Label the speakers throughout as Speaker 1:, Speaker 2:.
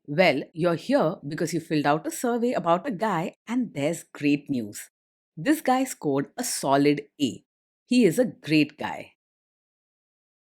Speaker 1: Well, you're here because you filled out a survey about a guy, and there's great news. This guy scored a solid A. He is a great guy.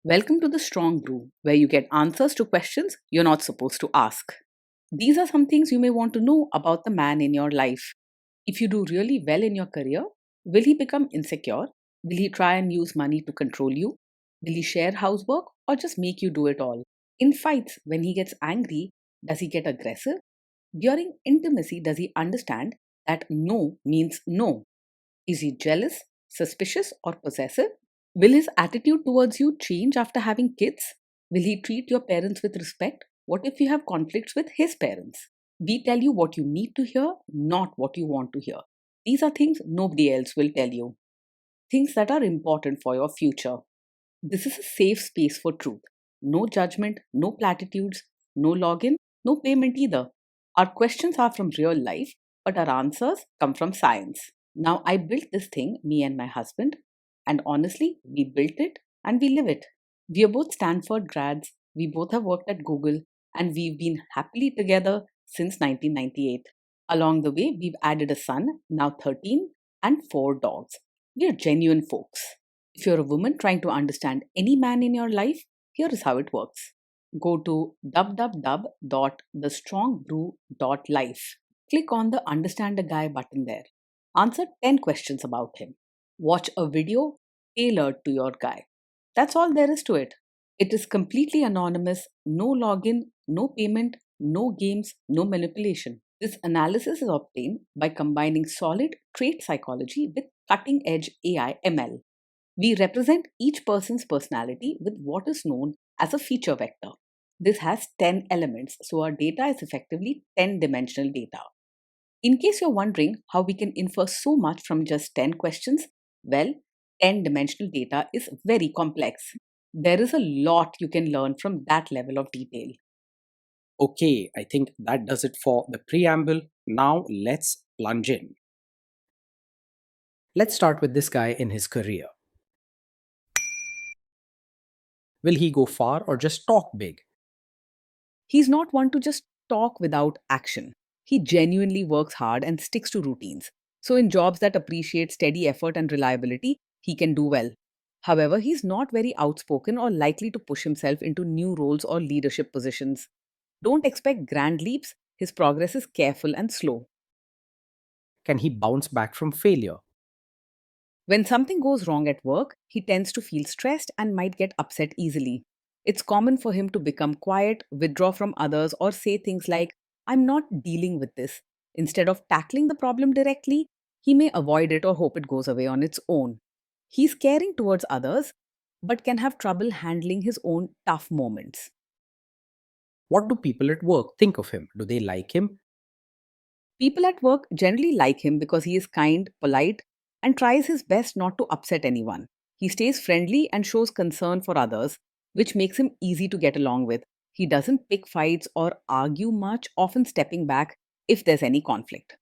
Speaker 1: Welcome to the Strong Brew, where you get answers to questions you're not supposed to ask. These are some things you may want to know about the man in your life. If you do really well in your career, will he become insecure? Will he try and use money to control you? Will he share housework or just make you do it all? In fights, when he gets angry, does he get aggressive? During intimacy, does he understand that no means no? Is he jealous, suspicious, or possessive? Will his attitude towards you change after having kids? Will he treat your parents with respect? What if you have conflicts with his parents? We tell you what you need to hear, not what you want to hear. These are things nobody else will tell you, things that are important for your future. This is a safe space for truth. No judgment, no platitudes, no login, no payment either. Our questions are from real life, but our answers come from science. Now, I built this thing, me and my husband, and honestly, we built it and we live it. We are both Stanford grads, we both have worked at Google, and we've been happily together since 1998. Along the way, we've added a son, now 13, and 4 dogs. We are genuine folks. If you're a woman trying to understand any man in your life, here is how it works. Go to www.thestrongbrew.life. Click on the Understand a Guy button there. Answer 10 questions about him. Watch a video tailored to your guy. That's all there is to it. It is completely anonymous, no login, no payment, no games, no manipulation. This analysis is obtained by combining solid trait psychology with cutting edge AI ML. We represent each person's personality with what is known as a feature vector. This has 10 elements, so our data is effectively 10 dimensional data. In case you're wondering how we can infer so much from just 10 questions, well, 10 dimensional data is very complex. There is a lot you can learn from that level of detail.
Speaker 2: Okay, I think that does it for the preamble. Now let's plunge in. Let's start with this guy in his career. Will he go far or just talk big?
Speaker 1: He's not one to just talk without action. He genuinely works hard and sticks to routines. So, in jobs that appreciate steady effort and reliability, he can do well. However, he's not very outspoken or likely to push himself into new roles or leadership positions. Don't expect grand leaps, his progress is careful and slow.
Speaker 2: Can he bounce back from failure?
Speaker 1: When something goes wrong at work, he tends to feel stressed and might get upset easily. It's common for him to become quiet, withdraw from others, or say things like, I'm not dealing with this. Instead of tackling the problem directly, he may avoid it or hope it goes away on its own. He's caring towards others, but can have trouble handling his own tough moments.
Speaker 2: What do people at work think of him? Do they like him?
Speaker 1: People at work generally like him because he is kind, polite, and tries his best not to upset anyone. He stays friendly and shows concern for others, which makes him easy to get along with. He doesn't pick fights or argue much, often stepping back if there's any conflict.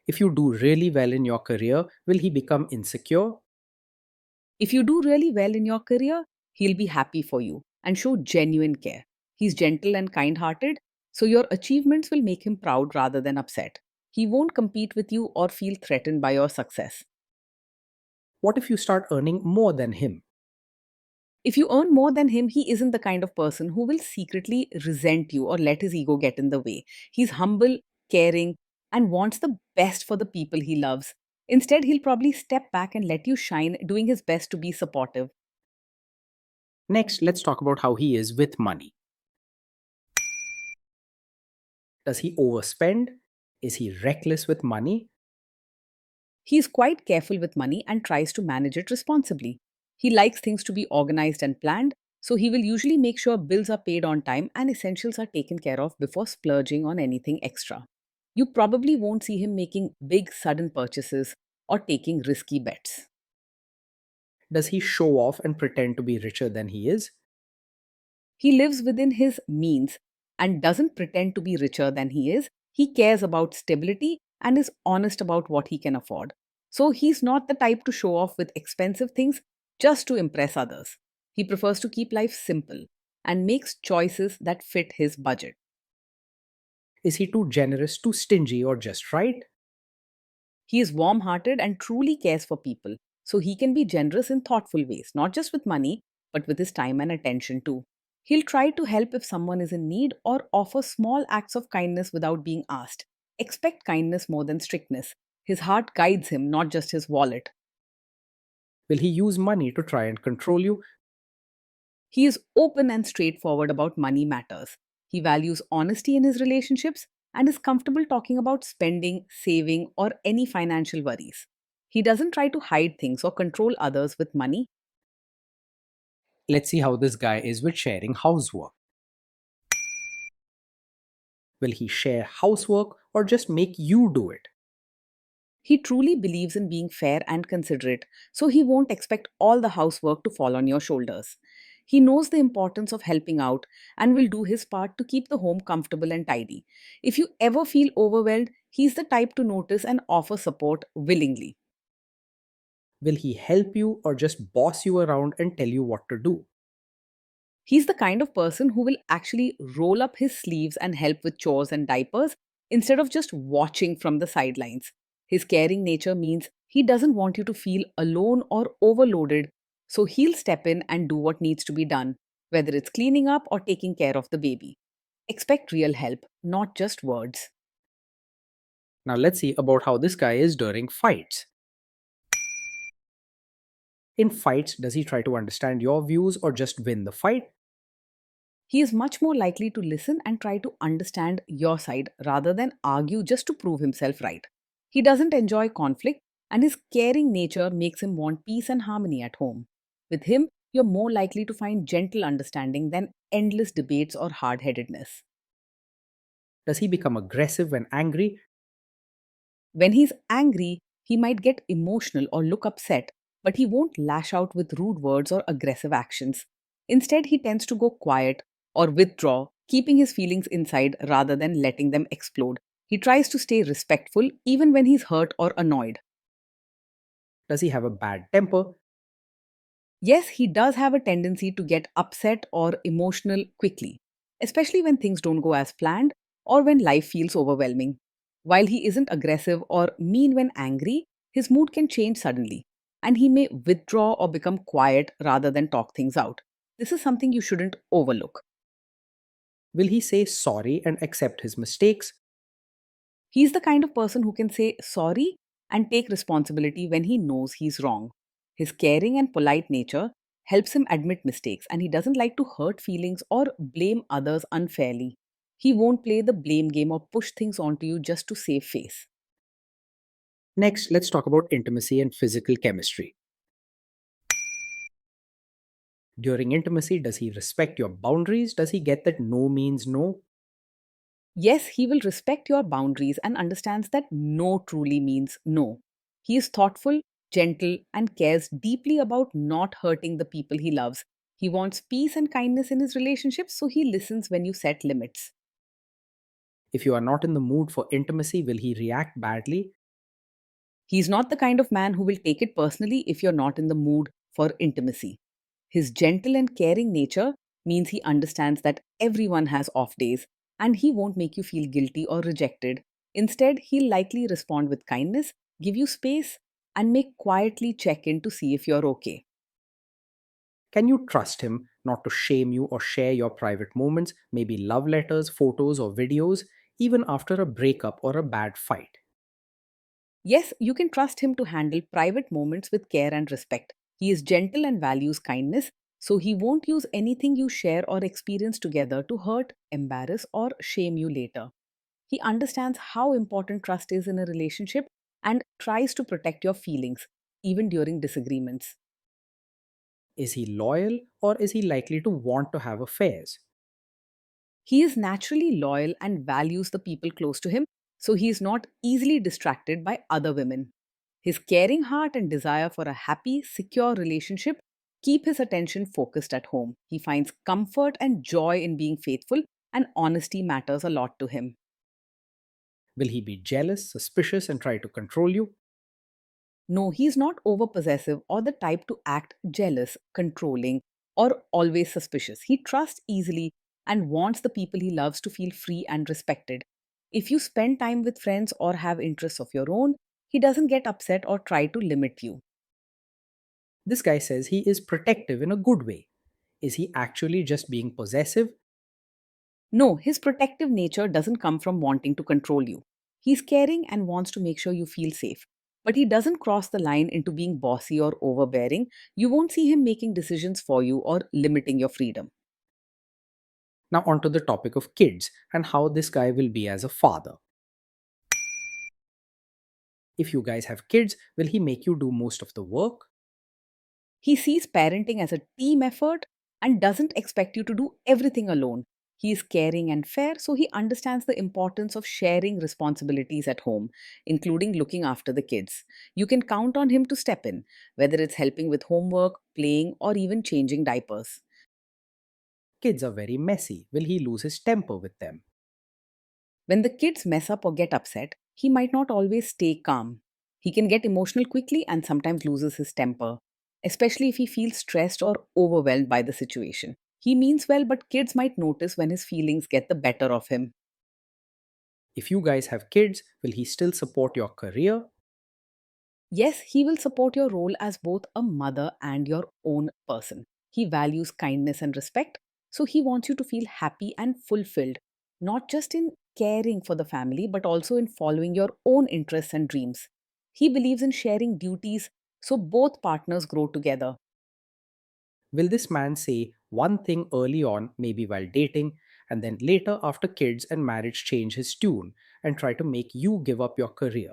Speaker 2: If you do really well in your career, will he become insecure?
Speaker 1: If you do really well in your career, he'll be happy for you and show genuine care. He's gentle and kind hearted, so your achievements will make him proud rather than upset. He won't compete with you or feel threatened by your success.
Speaker 2: What if you start earning more than him?
Speaker 1: If you earn more than him, he isn't the kind of person who will secretly resent you or let his ego get in the way. He's humble, caring, and wants the best for the people he loves. Instead, he'll probably step back and let you shine, doing his best to be supportive.
Speaker 2: Next, let's talk about how he is with money. Does he overspend? Is he reckless with money?
Speaker 1: He's quite careful with money and tries to manage it responsibly. He likes things to be organized and planned, so he will usually make sure bills are paid on time and essentials are taken care of before splurging on anything extra. You probably won't see him making big, sudden purchases or taking risky bets.
Speaker 2: Does he show off and pretend to be richer than he is?
Speaker 1: He lives within his means and doesn't pretend to be richer than he is. He cares about stability and is honest about what he can afford. So he's not the type to show off with expensive things just to impress others. He prefers to keep life simple and makes choices that fit his budget.
Speaker 2: Is he too generous, too stingy, or just right?
Speaker 1: He is warm hearted and truly cares for people, so he can be generous in thoughtful ways, not just with money, but with his time and attention too. He'll try to help if someone is in need or offer small acts of kindness without being asked. Expect kindness more than strictness. His heart guides him, not just his wallet.
Speaker 2: Will he use money to try and control you?
Speaker 1: He is open and straightforward about money matters. He values honesty in his relationships and is comfortable talking about spending, saving, or any financial worries. He doesn't try to hide things or control others with money.
Speaker 2: Let's see how this guy is with sharing housework. Will he share housework or just make you do it?
Speaker 1: He truly believes in being fair and considerate, so he won't expect all the housework to fall on your shoulders. He knows the importance of helping out and will do his part to keep the home comfortable and tidy. If you ever feel overwhelmed, he's the type to notice and offer support willingly.
Speaker 2: Will he help you or just boss you around and tell you what to do?
Speaker 1: He's the kind of person who will actually roll up his sleeves and help with chores and diapers instead of just watching from the sidelines. His caring nature means he doesn't want you to feel alone or overloaded, so he'll step in and do what needs to be done, whether it's cleaning up or taking care of the baby. Expect real help, not just words.
Speaker 2: Now let's see about how this guy is during fights. In fights, does he try to understand your views or just win the fight?
Speaker 1: He is much more likely to listen and try to understand your side rather than argue just to prove himself right. He doesn't enjoy conflict, and his caring nature makes him want peace and harmony at home. With him, you're more likely to find gentle understanding than endless debates or hard headedness.
Speaker 2: Does he become aggressive when angry?
Speaker 1: When he's angry, he might get emotional or look upset, but he won't lash out with rude words or aggressive actions. Instead, he tends to go quiet or withdraw, keeping his feelings inside rather than letting them explode. He tries to stay respectful even when he's hurt or annoyed.
Speaker 2: Does he have a bad temper?
Speaker 1: Yes, he does have a tendency to get upset or emotional quickly, especially when things don't go as planned or when life feels overwhelming. While he isn't aggressive or mean when angry, his mood can change suddenly, and he may withdraw or become quiet rather than talk things out. This is something you shouldn't overlook.
Speaker 2: Will he say sorry and accept his mistakes?
Speaker 1: He's the kind of person who can say sorry and take responsibility when he knows he's wrong. His caring and polite nature helps him admit mistakes, and he doesn't like to hurt feelings or blame others unfairly. He won't play the blame game or push things onto you just to save face.
Speaker 2: Next, let's talk about intimacy and physical chemistry. During intimacy, does he respect your boundaries? Does he get that no means no?
Speaker 1: Yes, he will respect your boundaries and understands that no truly means no. He is thoughtful, gentle, and cares deeply about not hurting the people he loves. He wants peace and kindness in his relationships, so he listens when you set limits.
Speaker 2: If you are not in the mood for intimacy, will he react badly?
Speaker 1: He's not the kind of man who will take it personally if you're not in the mood for intimacy. His gentle and caring nature means he understands that everyone has off days and he won't make you feel guilty or rejected. Instead, he'll likely respond with kindness, give you space, and make quietly check in to see if you're okay.
Speaker 2: Can you trust him not to shame you or share your private moments, maybe love letters, photos, or videos, even after a breakup or a bad fight?
Speaker 1: Yes, you can trust him to handle private moments with care and respect. He is gentle and values kindness, so he won't use anything you share or experience together to hurt, embarrass, or shame you later. He understands how important trust is in a relationship and tries to protect your feelings, even during disagreements.
Speaker 2: Is he loyal or is he likely to want to have affairs?
Speaker 1: He is naturally loyal and values the people close to him, so he is not easily distracted by other women. His caring heart and desire for a happy, secure relationship keep his attention focused at home. He finds comfort and joy in being faithful, and honesty matters a lot to him.
Speaker 2: Will he be jealous, suspicious, and try to control you?
Speaker 1: No, he's not overpossessive or the type to act jealous, controlling, or always suspicious. He trusts easily and wants the people he loves to feel free and respected. If you spend time with friends or have interests of your own, he doesn't get upset or try to limit you.
Speaker 2: This guy says he is protective in a good way. Is he actually just being possessive?
Speaker 1: No, his protective nature doesn't come from wanting to control you. He's caring and wants to make sure you feel safe. But he doesn't cross the line into being bossy or overbearing. You won't see him making decisions for you or limiting your freedom.
Speaker 2: Now, onto the topic of kids and how this guy will be as a father. If you guys have kids, will he make you do most of the work?
Speaker 1: He sees parenting as a team effort and doesn't expect you to do everything alone. He is caring and fair, so he understands the importance of sharing responsibilities at home, including looking after the kids. You can count on him to step in, whether it's helping with homework, playing, or even changing diapers.
Speaker 2: Kids are very messy. Will he lose his temper with them?
Speaker 1: When the kids mess up or get upset, he might not always stay calm. He can get emotional quickly and sometimes loses his temper, especially if he feels stressed or overwhelmed by the situation. He means well, but kids might notice when his feelings get the better of him.
Speaker 2: If you guys have kids, will he still support your career?
Speaker 1: Yes, he will support your role as both a mother and your own person. He values kindness and respect, so he wants you to feel happy and fulfilled, not just in caring for the family, but also in following your own interests and dreams. He believes in sharing duties so both partners grow together.
Speaker 2: Will this man say one thing early on, maybe while dating, and then later after kids and marriage change his tune and try to make you give up your career?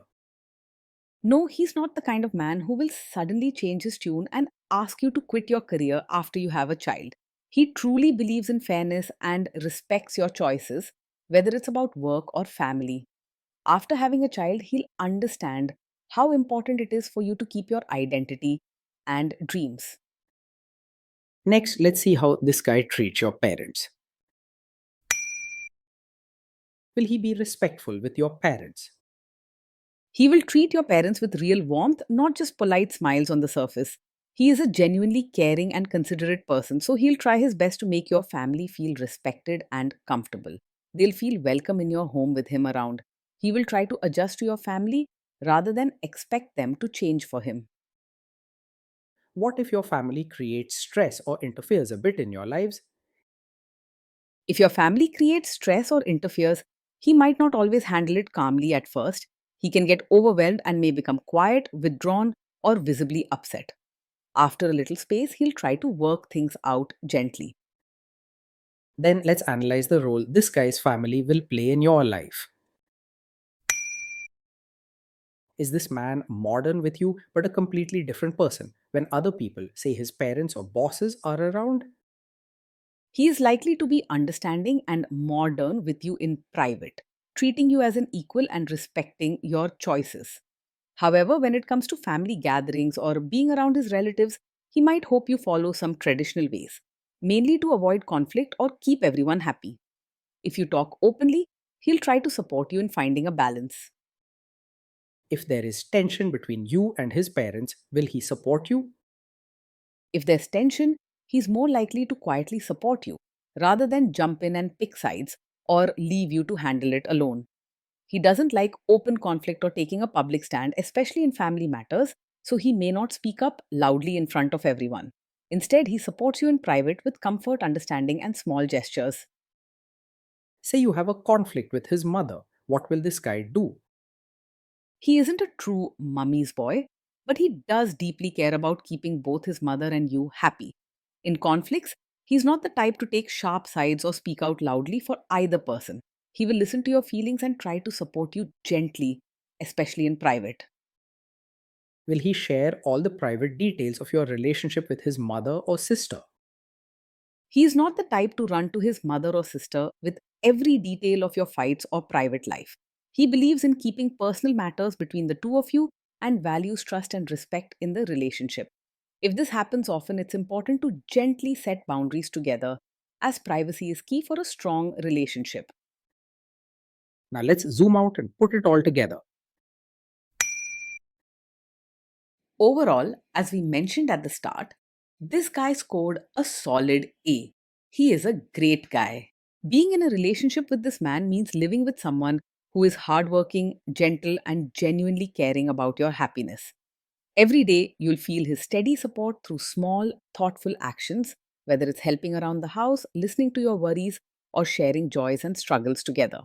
Speaker 1: No, he's not the kind of man who will suddenly change his tune and ask you to quit your career after you have a child. He truly believes in fairness and respects your choices, whether it's about work or family. After having a child, he'll understand how important it is for you to keep your identity and dreams.
Speaker 2: Next, let's see how this guy treats your parents. Will he be respectful with your parents?
Speaker 1: He will treat your parents with real warmth, not just polite smiles on the surface. He is a genuinely caring and considerate person, so he'll try his best to make your family feel respected and comfortable. They'll feel welcome in your home with him around. He will try to adjust to your family rather than expect them to change for him.
Speaker 2: What if your family creates stress or interferes a bit in your lives?
Speaker 1: If your family creates stress or interferes, he might not always handle it calmly at first. He can get overwhelmed and may become quiet, withdrawn, or visibly upset. After a little space, he'll try to work things out gently.
Speaker 2: Then let's analyze the role this guy's family will play in your life. Is this man modern with you but a completely different person when other people, say his parents or bosses, are around?
Speaker 1: He is likely to be understanding and modern with you in private, treating you as an equal and respecting your choices. However, when it comes to family gatherings or being around his relatives, he might hope you follow some traditional ways, mainly to avoid conflict or keep everyone happy. If you talk openly, he'll try to support you in finding a balance.
Speaker 2: If there is tension between you and his parents, will he support you?
Speaker 1: If there's tension, he's more likely to quietly support you rather than jump in and pick sides or leave you to handle it alone. He doesn't like open conflict or taking a public stand, especially in family matters, so he may not speak up loudly in front of everyone. Instead, he supports you in private with comfort, understanding, and small gestures.
Speaker 2: Say you have a conflict with his mother. What will this guy do?
Speaker 1: He isn't a true mummy's boy, but he does deeply care about keeping both his mother and you happy. In conflicts, he's not the type to take sharp sides or speak out loudly for either person. He will listen to your feelings and try to support you gently, especially in private.
Speaker 2: Will he share all the private details of your relationship with his mother or sister?
Speaker 1: He is not the type to run to his mother or sister with every detail of your fights or private life. He believes in keeping personal matters between the two of you and values trust and respect in the relationship. If this happens often, it's important to gently set boundaries together, as privacy is key for a strong relationship.
Speaker 2: Now let's zoom out and put it all together.
Speaker 1: Overall, as we mentioned at the start, this guy scored a solid A. He is a great guy. Being in a relationship with this man means living with someone who is hardworking, gentle, and genuinely caring about your happiness. Every day, you'll feel his steady support through small, thoughtful actions, whether it's helping around the house, listening to your worries, or sharing joys and struggles together.